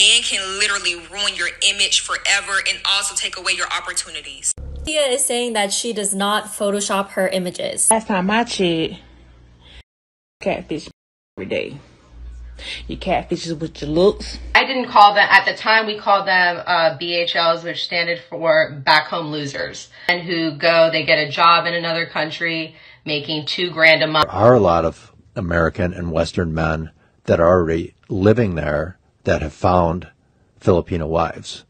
Men can literally ruin your image forever and also take away your opportunities. Tia is saying that she does not Photoshop her images. Last time I checked, catfish every day. You catfishes with your looks. I didn't call them, at the time we called them BHLs, which standard for back home losers. And who go, they get a job in another country, making $2 grand a month. There are a lot of American and Western men that are already living there that have found Filipino wives.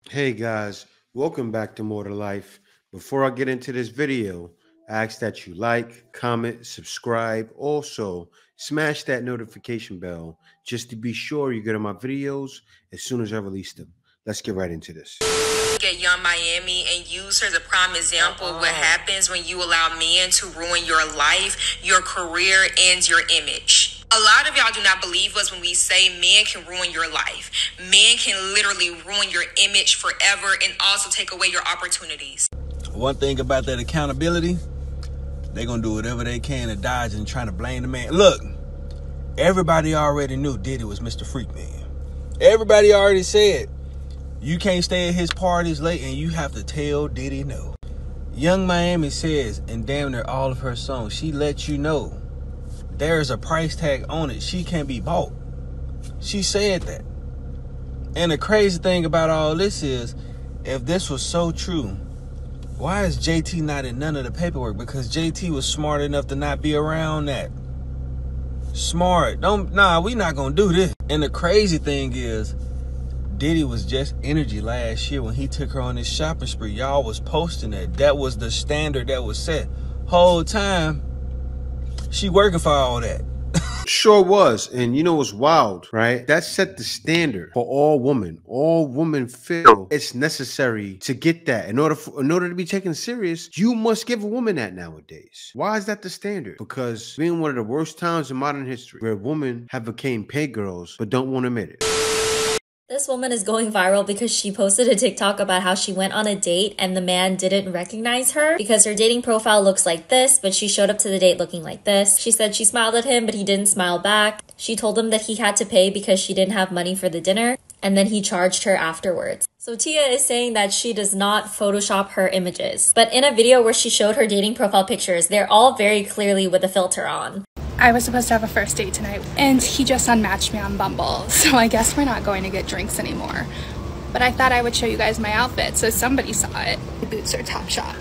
Hey guys, welcome back to More to Life. Before I get into this video, I ask that you like, comment, subscribe. Also, smash that notification bell just to be sure you get on my videos as soon as I release them. Let's get right into this. At Young Miami and use her as a prime example of what happens when you allow men to ruin your life, your career, and your image. A lot of y'all do not believe us when we say men can ruin your life. Men can literally ruin your image forever and also take away your opportunities. One thing about that accountability, they're going to do whatever they can to dodge and trying to blame the man. Look, everybody already knew Diddy was Mr. Freak Man. Everybody already said, you can't stay at his parties late and you have to tell Diddy no. Young Miami says in damn near all of her songs, she lets you know there's a price tag on it. She can't be bought. She said that. And the crazy thing about all this is, if this was so true, why is JT not in none of the paperwork? Because JT was smart enough to not be around that. Smart. We not gonna do this. And the crazy thing is, Diddy was just energy last year when he took her on this shopping spree. Y'all was posting that. That was the standard that was set. Whole time, she working for all that. Sure was. And you know what's wild, right? That set the standard for all women. All women feel it's necessary to get that. In order to be taken serious, you must give a woman that nowadays. Why is that the standard? Because being one of the worst times in modern history where women have become pay girls but don't want to admit it. This woman is going viral because she posted a TikTok about how she went on a date and the man didn't recognize her because her dating profile looks like this, but she showed up to the date looking like this. She said she smiled at him, but he didn't smile back. She told him that he had to pay because she didn't have money for the dinner, and then he charged her afterwards. So Tia is saying that she does not Photoshop her images. But in a video where she showed her dating profile pictures, they're all very clearly with a filter on. I was supposed to have a first date tonight, and he just unmatched me on Bumble, so I guess we're not going to get drinks anymore. But I thought I would show you guys my outfit, so somebody saw it. The boots are Topshop.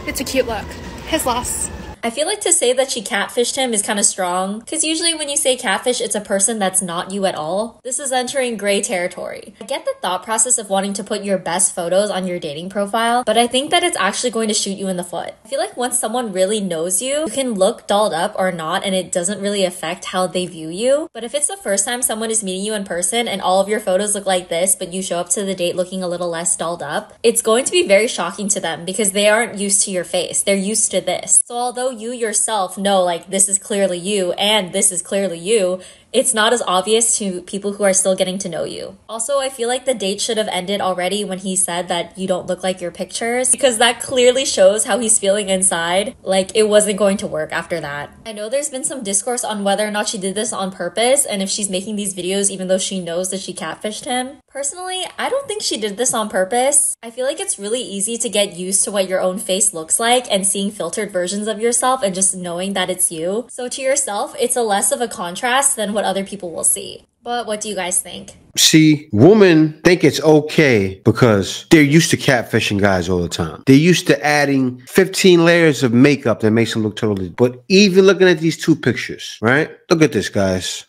It's a cute look. His loss. I feel like to say that she catfished him is kind of strong, because usually when you say catfish, it's a person that's not you at all. This is entering gray territory. I get the thought process of wanting to put your best photos on your dating profile, but I think that it's actually going to shoot you in the foot. I feel like once someone really knows you, you can look dolled up or not, and it doesn't really affect how they view you. But if it's the first time someone is meeting you in person and all of your photos look like this, but you show up to the date looking a little less dolled up, it's going to be very shocking to them because they aren't used to your face. They're used to this. So although you yourself know like this is clearly you and this is clearly you, it's not as obvious to people who are still getting to know you. Also, I feel like the date should have ended already when he said that you don't look like your pictures, because that clearly shows how he's feeling inside. Like, it wasn't going to work after that. I know there's been some discourse on whether or not she did this on purpose and if she's making these videos even though she knows that she catfished him. Personally, I don't think she did this on purpose. I feel like it's really easy to get used to what your own face looks like and seeing filtered versions of yourself and just knowing that it's you. So to yourself, it's a less of a contrast than what other people will see. But what do you guys think? See, women think it's okay because they're used to catfishing guys all the time. They're used to adding 15 layers of makeup that makes them look totally... But even looking at these two pictures, right? Look at this, guys.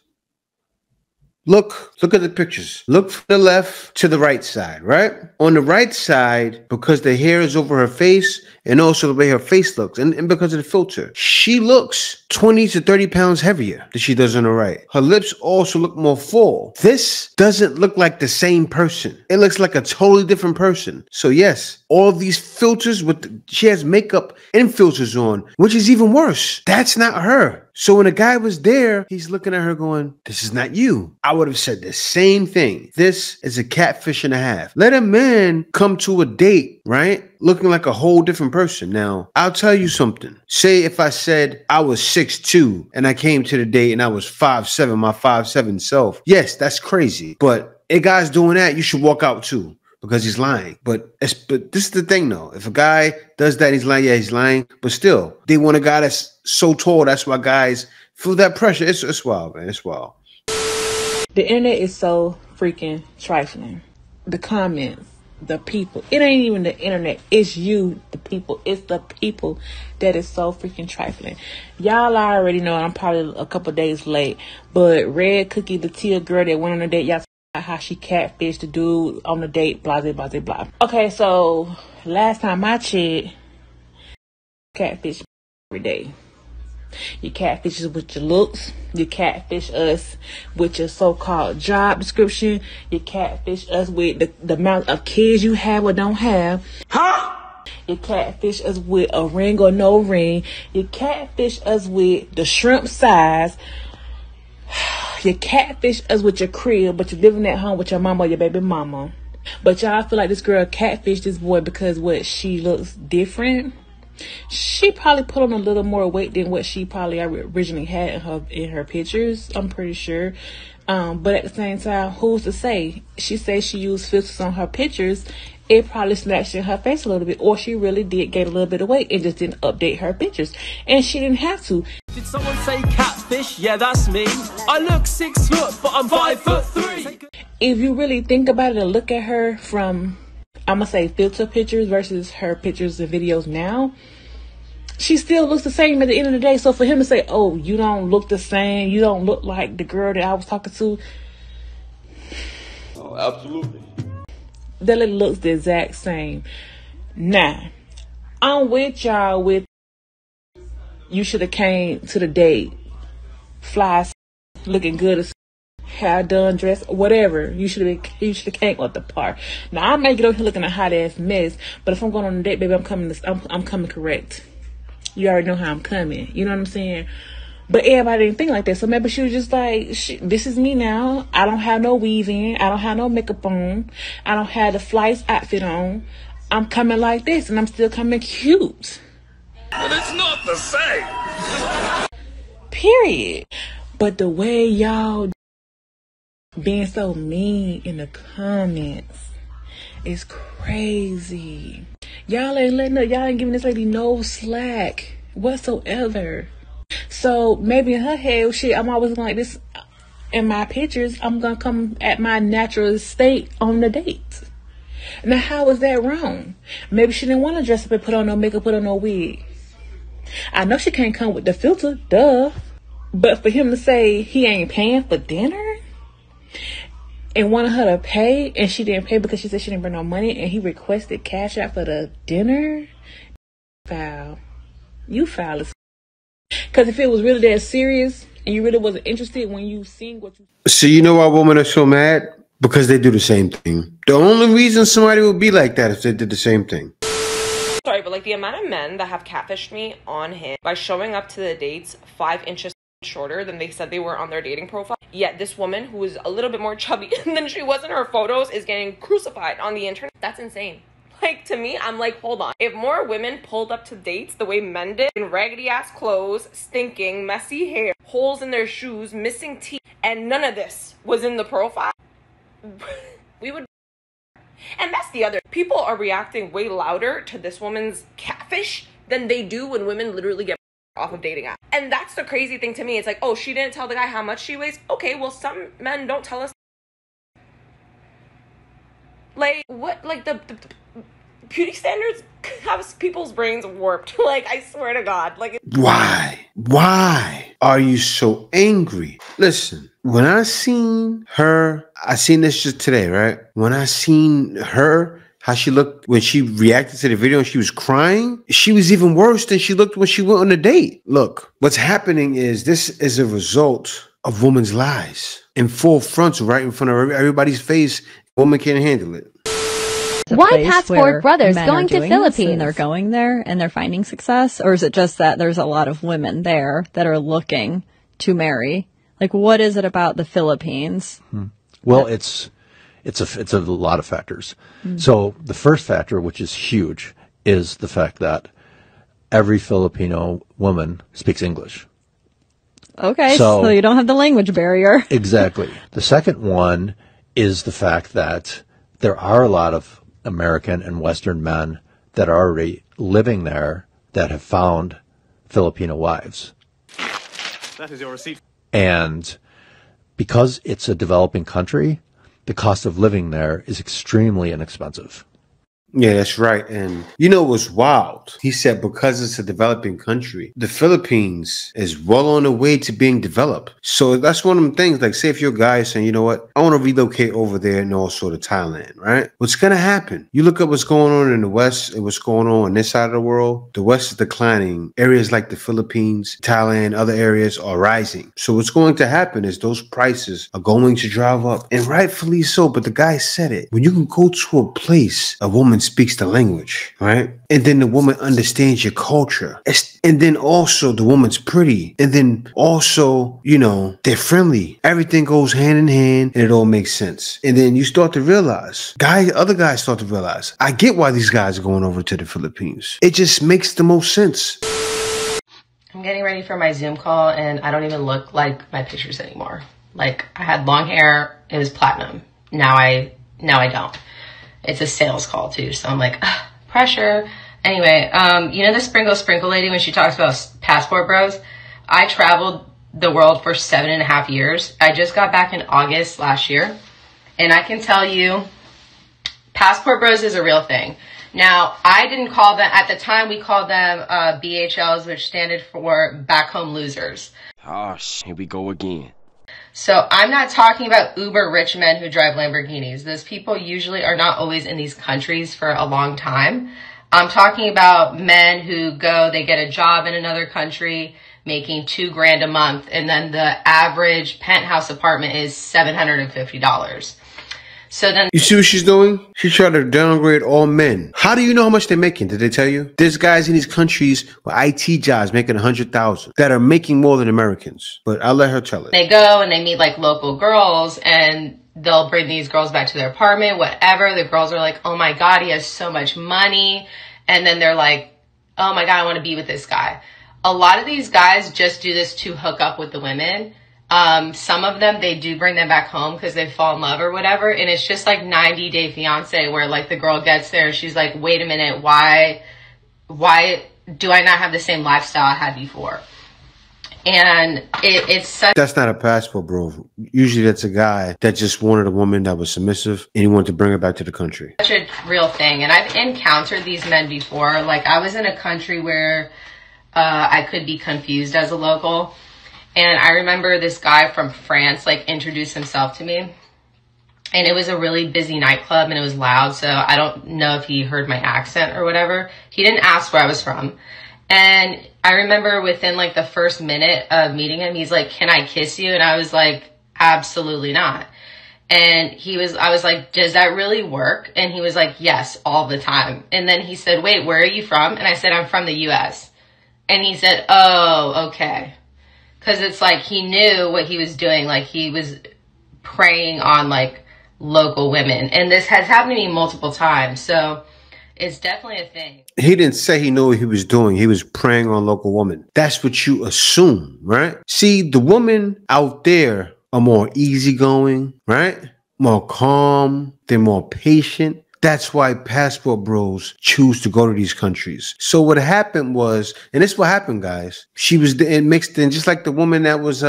Look at the pictures. Look from the left to the right side, right? On the right side, because the hair is over her face and also the way her face looks and because of the filter, she looks 20 to 30 pounds heavier than she does on the right. Her lips also look more full. This doesn't look like the same person. It looks like a totally different person. So yes, all these filters she has makeup and filters on, which is even worse. That's not her. So when a guy was there, he's looking at her going, this is not you. I would have said the same thing. This is a catfish and a half. Let a man come to a date, right? Looking like a whole different person. Now, I'll tell you something. Say if I said I was 6'2" and I came to the date and I was 5'7", my 5'7" self. Yes, that's crazy. But a guy's doing that, you should walk out too. Because he's lying. But this is the thing though. If a guy does that, he's lying. Yeah, he's lying. But still, they want a guy that's so tall. That's why guys feel that pressure. It's wild, man. It's wild. The internet is so freaking trifling. The comments, the people. It ain't even the internet. It's you, the people. It's the people that is so freaking trifling. Y'all already know I'm probably a couple days late. But Red Cookie, the Tia girl that went on a date, y'all how she catfished the dude on the date, blah, blah, blah, blah. Okay, so last time I checked, catfish every day. You catfish us with your looks. You catfish us with your so-called job description. You catfish us with the amount of kids you have or don't have. Huh? You catfish us with a ring or no ring. You catfish us with the shrimp size. You catfish us with your crib, but you're living at home with your mama or your baby mama. But y'all feel like this girl catfished this boy because what, she looks different? She probably put on a little more weight than what she probably originally had in her pictures. I'm pretty sure. But at the same time, who's to say? She says she used filters on her pictures. It probably snatched in her face a little bit, or she really did gain a little bit of weight and just didn't update her pictures, and she didn't have to. Did someone say catfish? Yeah, that's me. I look 6 foot, but I'm 5'3". If you really think about it and look at her from, I'm gonna say filter pictures versus her pictures and videos now, she still looks the same at the end of the day. So for him to say, oh, you don't look the same, you don't look like the girl that I was talking to. Oh, absolutely. That lady looks the exact same. Now, I'm with y'all with you should have came to the date, fly, looking good as hair done, dress, whatever. You should have came up the part. Now I may get over here looking a hot ass mess, but if I'm going on a date, baby, I'm coming correct. You already know how I'm coming. You know what I'm saying? But everybody didn't think like that. So maybe she was just like, this is me now. I don't have no weave in. I don't have no makeup on. I don't have the flights outfit on. I'm coming like this, and I'm still coming cute. But it's not the same. Period. But the way y'all being so mean in the comments is crazy. Y'all ain't giving this lady no slack whatsoever. So maybe in her head, shit, I'm always like this in my pictures. I'm gonna come at my natural state on the date. Now, how is that wrong? Maybe she didn't want to dress up and put on no makeup, put on no wig. I know she can't come with the filter, duh. But for him to say he ain't paying for dinner and wanted her to pay, and she didn't pay because she said she didn't bring no money, and he requested cash out for the dinner, foul. You foul as. Because if it was really that serious and you really wasn't interested when you seen what you... So you know why women are so mad? Because they do the same thing. The only reason somebody would be like that is if they did the same thing. Sorry, but like the amount of men that have catfished me on him by showing up to the dates 5 inches shorter than they said they were on their dating profile. Yet this woman who is a little bit more chubby than she was in her photos is getting crucified on the internet. That's insane. Like, to me, I'm like, hold on. If more women pulled up to dates the way men did, in raggedy ass clothes, stinking, messy hair, holes in their shoes, missing teeth, and none of this was in the profile, we would. And that's the other. People are reacting way louder to this woman's catfish than they do when women literally get off of dating apps. And that's the crazy thing to me. It's like, oh, she didn't tell the guy how much she weighs. Okay, well, some men don't tell us. Like, what? Like, the beauty standards have people's brains warped. Like, I swear to God. Like, Why are you so angry? Listen, when I seen this just today, right? When I seen her, how she looked when she reacted to the video and she was crying, she was even worse than she looked when she went on the date. Look, what's happening is this is a result of women's lies in full frontal, right in front of everybody's face. Woman can't handle it. Why Passport Brothers going to Philippines? And they're going there and they're finding success? Or is it just that there's a lot of women there that are looking to marry? Like, what is it about the Philippines? Well, it's a lot of factors. So the first factor, which is huge, is the fact that every Filipino woman speaks English. Okay, so you don't have the language barrier. Exactly. The second one is the fact that there are a lot of American and Western men that are already living there that have found Filipino wives. That is your receipt. And because it's a developing country, the cost of living there is extremely inexpensive. Yeah, that's right. And you know what's wild? He said because it's a developing country, the Philippines is well on the way to being developed. So that's one of them things, like say if your guy is saying, you know what, I want to relocate over there and also to Thailand, right? What's going to happen? You look at what's going on in the West and what's going on this side of the world. The West is declining. Areas like the Philippines, Thailand, other areas are rising. So what's going to happen is those prices are going to drive up, and rightfully so. But the guy said it. When you can go to a place, a woman speaks the language, right? And then the woman understands your culture. And then also the woman's pretty. And then also, you know, they're friendly. Everything goes hand in hand and it all makes sense. And then you start to realize, other guys start to realize, I get why these guys are going over to the Philippines. It just makes the most sense. I'm getting ready for my Zoom call and I don't even look like my pictures anymore. Like, I had long hair, it was platinum. Now I don't. It's a sales call too, so I'm like, pressure. Anyway, you know the Sprinkle lady when she talks about passport bros? I traveled the world for 7.5 years. I just got back in August last year, and I can tell you, passport bros is a real thing. Now, I didn't call them, at the time we called them BHLs, which standard for back home losers. Oh, here we go again. So I'm not talking about uber rich men who drive Lamborghinis. Those people usually are not always in these countries for a long time. I'm talking about men who go, they get a job in another country making $2,000 a month, and then the average penthouse apartment is $750. So then you see what she's doing? She's trying to downgrade all men. How do you know how much they're making? Did they tell you? There's guys in these countries with IT jobs making 100,000 that are making more than Americans. But I'll let her tell it. They go and they meet like local girls and they'll bring these girls back to their apartment, whatever. The girls are like, oh my God, he has so much money. And then they're like, oh my God, I want to be with this guy. A lot of these guys just do this to hook up with the women. Some of them, they do bring them back home because they fall in love or whatever. And it's just like 90 Day Fiance where like the girl gets there and she's like, wait a minute, why do I not have the same lifestyle I had before? And it's such... That's not a passport, bro. Usually that's a guy that just wanted a woman that was submissive and he wanted to bring her back to the country. Such a real thing. And I've encountered these men before. Like I was in a country where I could be confused as a local. And I remember this guy from France, like, introduced himself to me. And it was a really busy nightclub and it was loud. So I don't know if he heard my accent or whatever. He didn't ask where I was from. And I remember within like the first minute of meeting him, he's like, can I kiss you? And I was like, absolutely not. And I was like, does that really work? And he was like, yes, all the time. And then he said, wait, where are you from? And I said, I'm from the US. And he said, oh, okay. Because it's like he knew what he was doing. Like he was preying on like local women. And this has happened to me multiple times. So it's definitely a thing. He didn't say he knew what he was doing. He was preying on local women. That's what you assume, right? See, the women out there are more easygoing, right? More calm. They're more patient. That's why passport bros choose to go to these countries. So what happened was, and this is what happened, guys. She was mixed in, just like the woman that was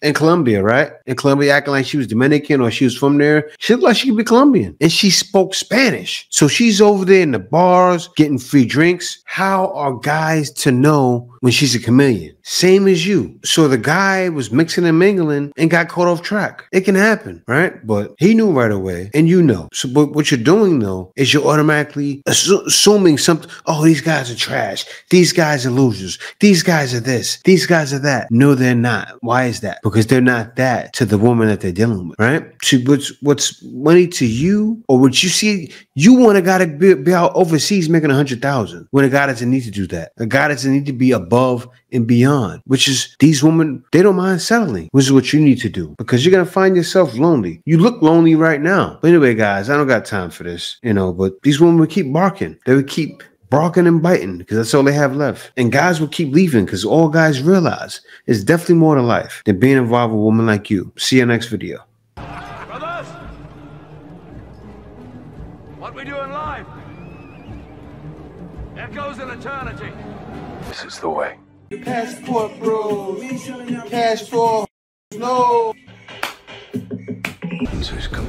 in Colombia, right? In Colombia, acting like she was Dominican or she was from there. She looked like she could be Colombian. And she spoke Spanish. So she's over there in the bars getting free drinks. How are guys to know when she's a chameleon? same as you. So the guy was mixing and mingling and got caught off track. It can happen, right? But he knew right away, and you know. So, but what you're doing though is you're automatically assuming something. Oh, these guys are trash. These guys are losers. These guys are this. These guys are that. No, they're not. Why is that? Because they're not that to the woman that they're dealing with, right? See, what's money to you, or what you see, you want a guy to be out overseas making 100,000 when a guy doesn't need to do that. A guy doesn't need to be above and beyond, which is these women, they don't mind settling, which is what you need to do, because you're going to find yourself lonely. You look lonely right now. But anyway, guys, I don't got time for this, but these women would keep barking. They would keep barking and biting because that's all they have left. And guys will keep leaving because all guys realize it's definitely more to life than being involved with a woman like you. See you next video. Brothers! What we doing live? Echoes in eternity. This is the way. Passport, bro. Passport. No. Come